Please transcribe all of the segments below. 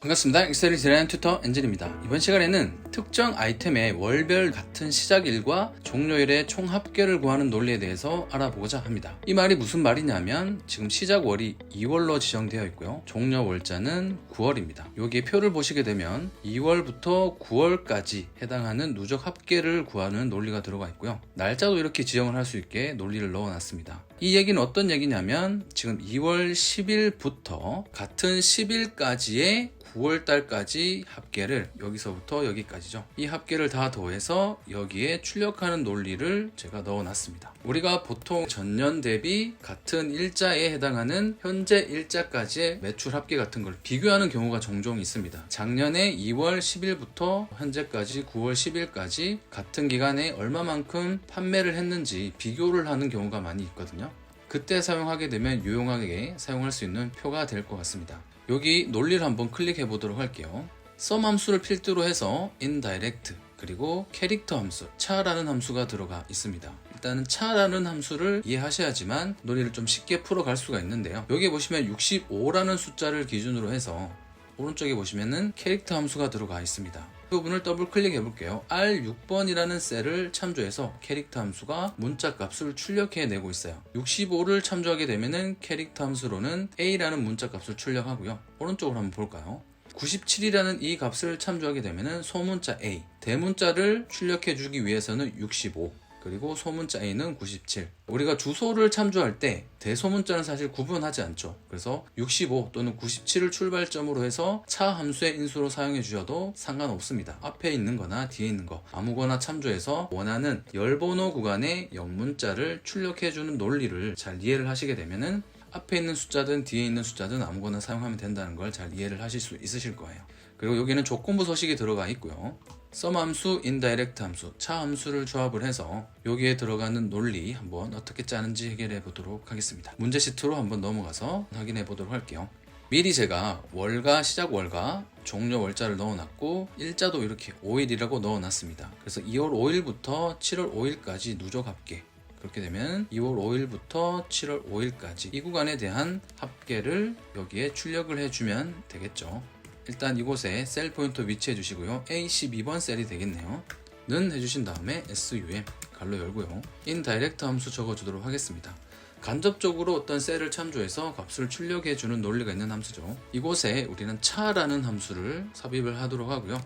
반갑습니다. 엑셀을 디자인하는 튜터 엔진입니다. 이번 시간에는 특정 아이템의 월별 같은 시작일과 종료일의 총 합계를 구하는 논리에 대해서 알아보고자 합니다. 이 말이 무슨 말이냐면 지금 시작월이 2월로 지정되어 있고요. 종료 월자는 9월입니다. 여기 표를 보시게 되면 2월부터 9월까지 해당하는 누적 합계를 구하는 논리가 들어가 있고요. 날짜도 이렇게 지정을 할 수 있게 논리를 넣어놨습니다. 이 얘기는 어떤 얘기냐면 지금 2월 10일부터 같은 10일까지의 9월달까지 합계를 여기서부터 여기까지죠. 이 합계를 다 더해서 여기에 출력하는 논리를 제가 넣어놨습니다. 우리가 보통 전년 대비 같은 일자에 해당하는 현재 일자까지의 매출 합계 같은 걸 비교하는 경우가 종종 있습니다. 작년에 2월 10일부터 현재까지 9월 10일까지 같은 기간에 얼마만큼 판매를 했는지 비교를 하는 경우가 많이 있거든요. 그때 사용하게 되면 유용하게 사용할 수 있는 표가 될 것 같습니다. 여기 논리를 한번 클릭해 보도록 할게요. sum 함수를 필두로 해서 indirect 그리고 캐릭터 함수, 차라는 함수가 들어가 있습니다. 일단은 차라는 함수를 이해하셔야지만 논리를 좀 쉽게 풀어갈 수가 있는데요. 여기 보시면 65라는 숫자를 기준으로 해서 오른쪽에 보시면은 캐릭터 함수가 들어가 있습니다. 이 부분을 더블 클릭해 볼게요. R6번이라는 셀을 참조해서 캐릭터 함수가 문자 값을 출력해 내고 있어요. 65를 참조하게 되면은 캐릭터 함수로는 A라는 문자 값을 출력하고요. 오른쪽으로 한번 볼까요? 97이라는 이 값을 참조하게 되면은 소문자 A, 대문자를 출력해 주기 위해서는 65, 그리고 소문자 A는 97. 우리가 주소를 참조할 때 대소문자는 사실 구분하지 않죠. 그래서 65 또는 97을 출발점으로 해서 차 함수의 인수로 사용해 주셔도 상관없습니다. 앞에 있는 거나 뒤에 있는 거 아무거나 참조해서 원하는 열번호 구간의 영문자를 출력해 주는 논리를 잘 이해를 하시게 되면은 앞에 있는 숫자든 뒤에 있는 숫자든 아무거나 사용하면 된다는 걸 잘 이해를 하실 수 있으실 거예요. 그리고 여기는 조건부 서식이 들어가 있고요. sum 함수, indirect 함수, 차 함수를 조합을 해서 여기에 들어가는 논리 한번 어떻게 짜는지 해결해 보도록 하겠습니다. 문제 시트로 한번 넘어가서 확인해 보도록 할게요. 미리 제가 월가, 시작 월가, 종료 월자를 넣어놨고 일자도 이렇게 5일이라고 넣어놨습니다. 그래서 2월 5일부터 7월 5일까지 누적 합계, 그렇게 되면 2월 5일부터 7월 5일까지 이 구간에 대한 합계를 여기에 출력을 해주면 되겠죠. 일단 이곳에 셀 포인터 위치해 주시고요. A12번 셀이 되겠네요. 는 해주신 다음에 SUM 갈로 열고요. indirect 함수 적어주도록 하겠습니다. 간접적으로 어떤 셀을 참조해서 값을 출력해 주는 논리가 있는 함수죠. 이곳에 우리는 차라는 함수를 삽입을 하도록 하고요.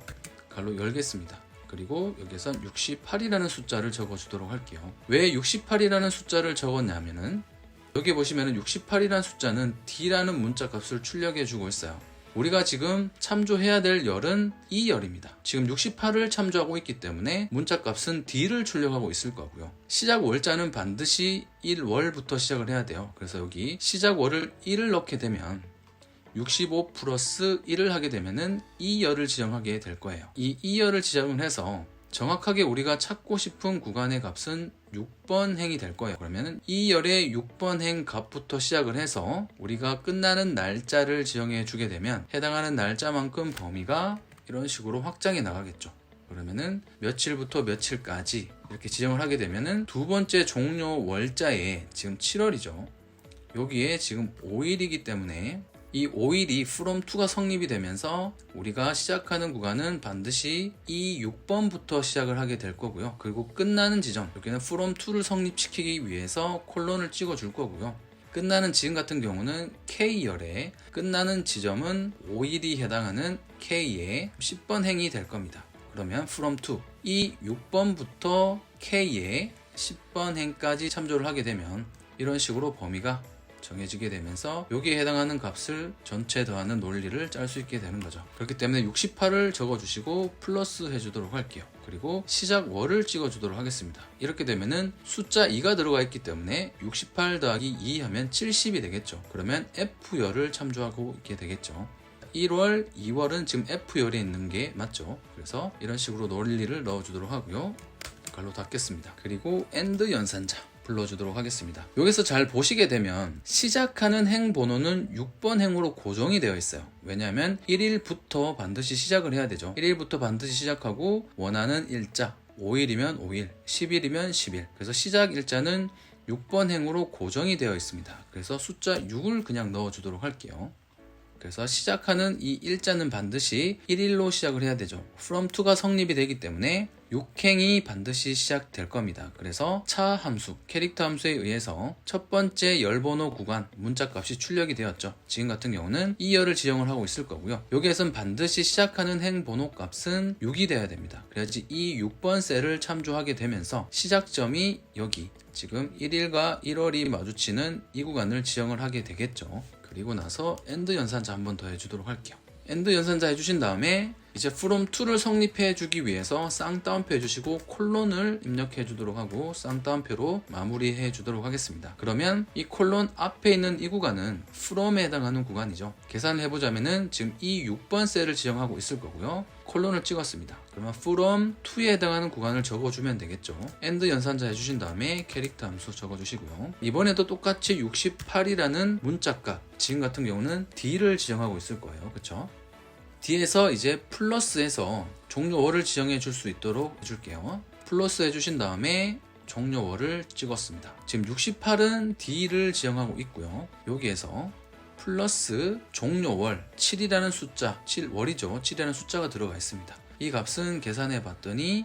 갈로 열겠습니다. 그리고 여기선 68이라는 숫자를 적어주도록 할게요. 왜 68이라는 숫자를 적었냐면은 여기 보시면은 68이라는 숫자는 D라는 문자 값을 출력해 주고 있어요. 우리가 지금 참조해야 될 열은 이 열입니다. 지금 68을 참조하고 있기 때문에 문자 값은 D를 출력하고 있을 거고요. 시작 월자는 반드시 1월부터 시작을 해야 돼요. 그래서 여기 시작 월을 1을 넣게 되면 65 플러스 1을 하게 되면은 2열을 지정하게 될 거예요. 이 2열을 지정을 해서 정확하게 우리가 찾고 싶은 구간의 값은 6번 행이 될 거예요. 그러면은 2열의 6번 행 값부터 시작을 해서 우리가 끝나는 날짜를 지정해 주게 되면 해당하는 날짜만큼 범위가 이런 식으로 확장해 나가겠죠. 그러면은 며칠부터 며칠까지 이렇게 지정을 하게 되면은 두 번째 종료 월자에 지금 7월이죠. 여기에 지금 5일이기 때문에 이 5일이 from to가 성립이 되면서 우리가 시작하는 구간은 반드시 이 6번부터 시작을 하게 될 거고요. 그리고 끝나는 지점, 여기는 from to를 성립시키기 위해서 콜론을 찍어 줄 거고요. 끝나는 지금 같은 경우는 K열에 끝나는 지점은 5일이 해당하는 K의 10번 행이 될 겁니다. 그러면 from to 이 6번부터 K의 10번 행까지 참조를 하게 되면 이런 식으로 범위가 정해지게 되면서 여기에 해당하는 값을 전체 더하는 논리를 짤 수 있게 되는 거죠. 그렇기 때문에 68을 적어주시고 플러스 해주도록 할게요. 그리고 시작 월을 찍어주도록 하겠습니다. 이렇게 되면은 숫자 2가 들어가 있기 때문에 68 더하기 2 하면 70이 되겠죠. 그러면 F열을 참조하고 있게 되겠죠. 1월, 2월은 지금 F열에 있는 게 맞죠. 그래서 이런 식으로 논리를 넣어주도록 하고요. 갈로 닫겠습니다. 그리고 AND 연산자 불러주도록 하겠습니다. 여기서 잘 보시게 되면 시작하는 행 번호는 6번 행으로 고정이 되어 있어요. 왜냐하면 1일부터 반드시 시작을 해야 되죠. 1일부터 반드시 시작하고 원하는 일자 5일이면 5일, 10일이면 10일. 그래서 시작 일자는 6번 행으로 고정이 되어 있습니다. 그래서 숫자 6을 그냥 넣어주도록 할게요. 그래서 시작하는 이 일자는 반드시 1일로 시작을 해야 되죠. from to가 성립이 되기 때문에 6행이 반드시 시작될 겁니다. 그래서 차 함수, 캐릭터 함수에 의해서 첫 번째 열번호 구간 문자값이 출력이 되었죠. 지금 같은 경우는 2열을 지정을 하고 있을 거고요. 여기에선 반드시 시작하는 행 번호 값은 6이 돼야 됩니다. 그래야지 이 6번 셀을 참조하게 되면서 시작점이 여기 지금 1일과 1월이 마주치는 이 구간을 지정을 하게 되겠죠. 그리고 나서 엔드 연산자 한번 더 해주도록 할게요. 엔드 연산자 해주신 다음에 이제 from to를 성립해 주기 위해서 쌍따옴표 해주시고 콜론을 입력해 주도록 하고 쌍따옴표로 마무리해 주도록 하겠습니다. 그러면 이 콜론 앞에 있는 이 구간은 from에 해당하는 구간이죠. 계산을 해보자면은 지금 이 6번 셀을 지정하고 있을 거고요. 콜론을 찍었습니다. 그러면 from to에 해당하는 구간을 적어주면 되겠죠. end 연산자 해주신 다음에 캐릭터 함수 적어주시고요. 이번에도 똑같이 68이라는 문자값, 지금 같은 경우는 D를 지정하고 있을 거예요. 그쵸? D에서 이제 플러스해서 종료월을 지정해 줄 수 있도록 해줄게요. 플러스 해주신 다음에 종료월을 찍었습니다. 지금 68은 D를 지정하고 있고요. 여기에서 플러스 종료월 7이라는 숫자, 7월이죠. 7이라는 숫자가 들어가 있습니다. 이 값은 계산해 봤더니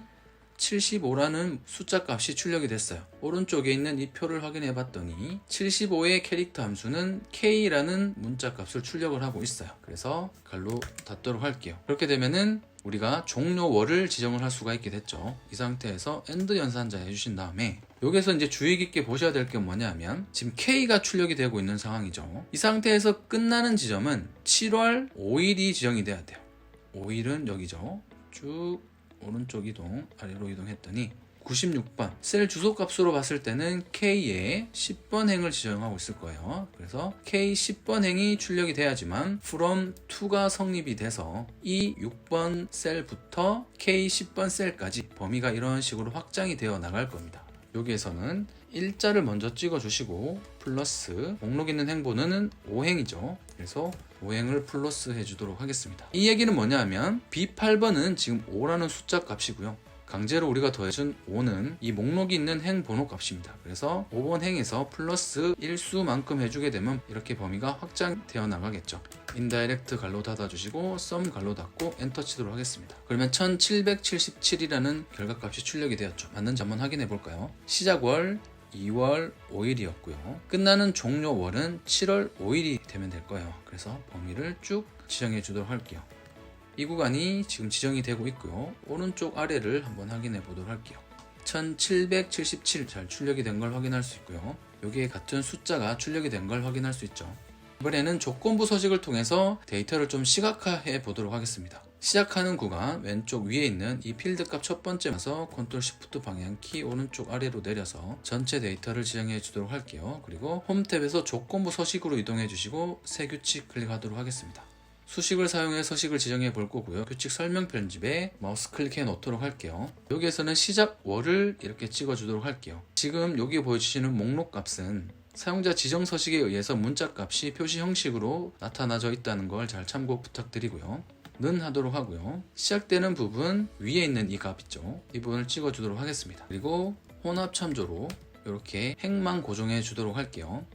75라는 숫자 값이 출력이 됐어요. 오른쪽에 있는 이 표를 확인해 봤더니 75의 캐릭터 함수는 K라는 문자 값을 출력을 하고 있어요. 그래서 갈로 닫도록 할게요. 그렇게 되면은 우리가 종료월을 지정을 할 수가 있게 됐죠. 이 상태에서 end 연산자 해주신 다음에 여기서 이제 주의 깊게 보셔야 될 게 뭐냐면 지금 K가 출력이 되고 있는 상황이죠. 이 상태에서 끝나는 지점은 7월 5일이 지정이 돼야 돼요. 5일은 여기죠. 쭉 오른쪽 이동, 아래로 이동했더니 96번 셀 주소 값으로 봤을 때는 K에 10번 행을 지정하고 있을 거예요. 그래서 K 10번 행이 출력이 돼야지만 from to가 성립이 돼서 이 6번 셀부터 K 10번 셀까지 범위가 이런 식으로 확장이 되어 나갈 겁니다. 여기에서는 일자를 먼저 찍어 주시고 플러스 목록 있는 행번호는 5행이죠. 그래서 5행을 플러스 해주도록 하겠습니다. 이 얘기는 뭐냐 하면 B8번은 지금 5라는 숫자 값이고요. 강제로 우리가 더해준 5는 이 목록이 있는 행 번호 값입니다. 그래서 5번 행에서 플러스 1수만큼 해주게 되면 이렇게 범위가 확장되어 나가겠죠. 인다이렉트 갈로 닫아주시고 sum 갈로 닫고 엔터 치도록 하겠습니다. 그러면 1777이라는 결과값이 출력이 되었죠. 맞는지 한번 확인해 볼까요? 시작월 2월 5일이었고요. 끝나는 종료월은 7월 5일이 되면 될 거예요. 그래서 범위를 쭉 지정해 주도록 할게요. 이 구간이 지금 지정이 되고 있고요. 오른쪽 아래를 한번 확인해 보도록 할게요. 1777 잘 출력이 된 걸 확인할 수 있고요. 여기에 같은 숫자가 출력이 된 걸 확인할 수 있죠. 이번에는 조건부 서식을 통해서 데이터를 좀 시각화해 보도록 하겠습니다. 시작하는 구간 왼쪽 위에 있는 이 필드 값 첫 번째 마서 컨트롤 시프트 방향키 오른쪽 아래로 내려서 전체 데이터를 지정해 주도록 할게요. 그리고 홈 탭에서 조건부 서식으로 이동해 주시고 새 규칙 클릭하도록 하겠습니다. 수식을 사용해 서식을 지정해 볼 거고요. 규칙 설명 편집에 마우스 클릭해 놓도록 할게요. 여기에서는 시작 월을 이렇게 찍어 주도록 할게요. 지금 여기 보여주시는 목록 값은 사용자 지정 서식에 의해서 문자 값이 표시 형식으로 나타나져 있다는 걸 잘 참고 부탁드리고요. 는 하도록 하고요. 시작되는 부분 위에 있는 이 값 있죠. 이 부분을 찍어 주도록 하겠습니다. 그리고 혼합 참조로 이렇게 행만 고정해 주도록 할게요.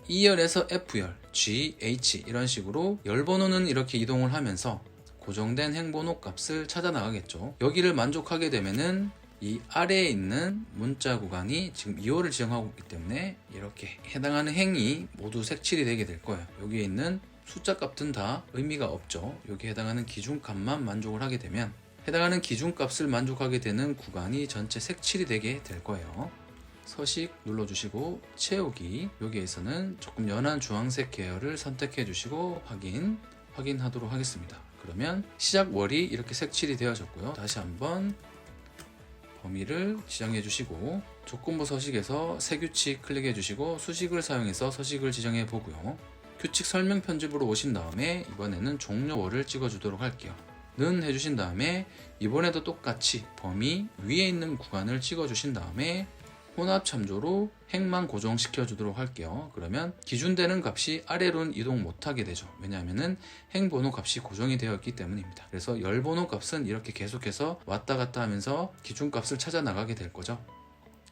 E열에서 F열, G, H 이런 식으로 열번호는 이렇게 이동을 하면서 고정된 행번호 값을 찾아 나가겠죠. 여기를 만족하게 되면은 이 아래에 있는 문자 구간이 지금 2월을 지정하고 있기 때문에 이렇게 해당하는 행이 모두 색칠이 되게 될 거예요. 여기에 있는 숫자 값은 다 의미가 없죠. 여기에 해당하는 기준값만 만족을 하게 되면 해당하는 기준값을 만족하게 되는 구간이 전체 색칠이 되게 될 거예요. 서식 눌러주시고 채우기 여기에서는 조금 연한 주황색 계열을 선택해 주시고 확인하도록 하겠습니다. 그러면 시작 월이 이렇게 색칠이 되어졌고요. 다시 한번 범위를 지정해 주시고 조건부 서식에서 새 규칙 클릭해 주시고 수식을 사용해서 서식을 지정해 보고요. 규칙 설명 편집으로 오신 다음에 이번에는 종료월을 찍어 주도록 할게요. 는 해주신 다음에 이번에도 똑같이 범위 위에 있는 구간을 찍어 주신 다음에 혼합 참조로 행만 고정시켜 주도록 할게요. 그러면 기준되는 값이 아래로는 이동 못하게 되죠. 왜냐하면 행 번호 값이 고정이 되어 있기 때문입니다. 그래서 열 번호 값은 이렇게 계속해서 왔다 갔다 하면서 기준 값을 찾아 나가게 될 거죠.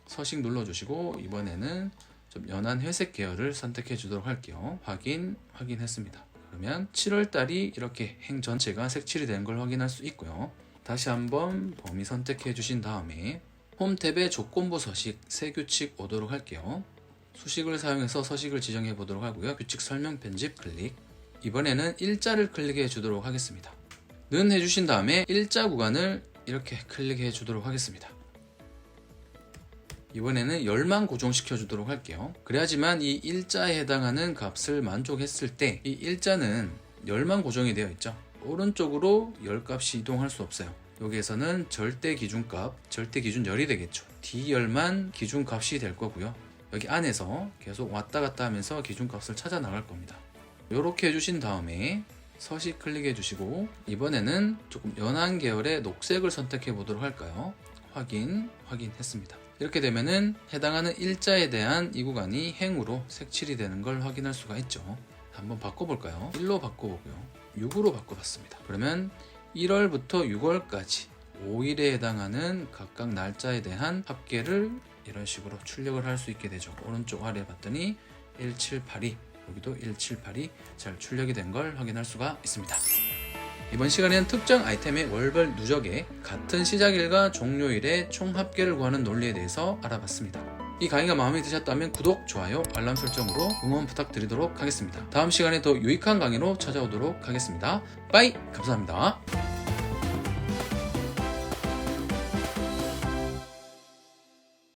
서식 눌러주시고 이번에는 좀 연한 회색 계열을 선택해 주도록 할게요. 확인했습니다. 그러면 7월달이 이렇게 행 전체가 색칠이 된 걸 확인할 수 있고요. 다시 한번 범위 선택해 주신 다음에 홈 탭에 조건부 서식 새 규칙 오도록 할게요. 수식을 사용해서 서식을 지정해 보도록 하고요. 규칙 설명 편집 클릭. 이번에는 일자를 클릭해 주도록 하겠습니다. 는 해주신 다음에 일자 구간을 이렇게 클릭해 주도록 하겠습니다. 이번에는 열만 고정시켜 주도록 할게요. 그래야지만 이 일자에 해당하는 값을 만족했을 때 이 일자는 열만 고정이 되어 있죠. 오른쪽으로 열 값이 이동할 수 없어요. 여기에서는 절대 기준값, 절대 기준 열이 되겠죠. D열만 기준값이 될 거고요. 여기 안에서 계속 왔다 갔다 하면서 기준값을 찾아 나갈 겁니다. 이렇게 해주신 다음에 서식 클릭해 주시고 이번에는 조금 연한 계열의 녹색을 선택해 보도록 할까요? 확인했습니다. 이렇게 되면은 해당하는 일자에 대한 이 구간이 행으로 색칠이 되는 걸 확인할 수가 있죠. 한번 바꿔볼까요? 1로 바꿔보고요. 6으로 바꿔봤습니다. 그러면 1월부터 6월까지 5일에 해당하는 각각 날짜에 대한 합계를 이런 식으로 출력을 할 수 있게 되죠. 오른쪽 아래 봤더니 1782, 여기도 1782 잘 출력이 된 걸 확인할 수가 있습니다. 이번 시간에는 특정 아이템의 월별 누적에 같은 시작일과 종료일의 총 합계를 구하는 논리에 대해서 알아봤습니다. 이 강의가 마음에 드셨다면 구독, 좋아요, 알람 설정으로 응원 부탁드리도록 하겠습니다. 다음 시간에 더 유익한 강의로 찾아오도록 하겠습니다. 빠이! 감사합니다.